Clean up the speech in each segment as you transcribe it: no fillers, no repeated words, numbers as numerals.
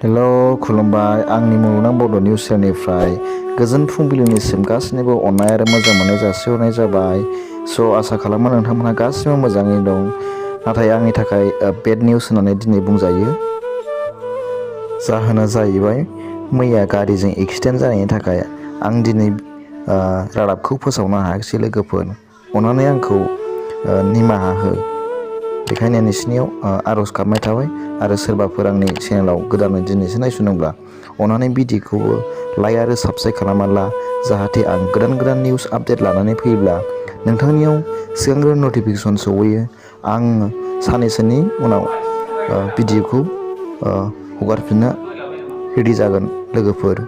हेल' खुलुमबाय आंनि मुलुगनां बड' निउस चेनेलनिफ्राय गोजोन फुंबिलिनिसिम गासिनिबो अननाय आरो मोजां मोननाय जासिहरनाय जाबाय। स' आसा खालामो नोंथांमोनहा गासिबो मोजाङै दं। नाथाय आंनि थाखाय बेड निउस होननानै दिनै बुंजायो। जाहोना जाहैबाय मैया गारिजों एक्सिडेन्ट जानायनि थाखाय आं दिनै रादाबखौ फोसावनो हायाखिसै लोगोफोर। अननानै आंखौ निमाहा हो। बेखायनो नोंसिनियाव आर'ज गाबनाय थाबाय आरो सोरबाफोर आंनि चेनेलाव गोदानै दिनैसो नायसनदोंब्ला अननानै भिडिअखौबो लाइक आरो साबस्क्राइब खालामना ला, जाहाथे आं गोदान निउस आपडेट लानानै फैयोब्ला नोंथांनियाव सिगांग्रो नटिफिकेसन सौहैयो। आं साननैसोनि उनाव भिडिअखौ हगारफिननो रेडि जागोन लोगोफोर।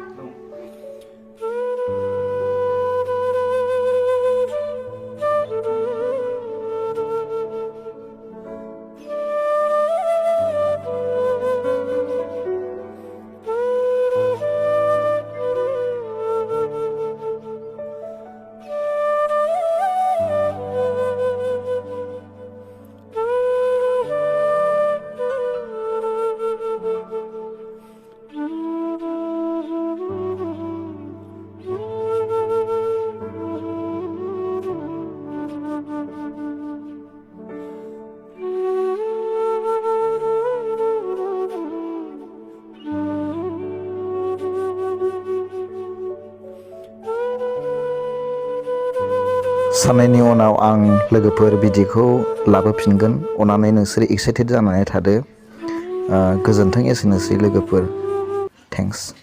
साननैनि उनाव आं लोगोफोर भिडिअखौ लाबोफिनगोन। अननानै नोंसोर एक्साइटेड जानानै थादो। गोजोन्थों, एसेनोसै लोगोफोर। थेंक्स।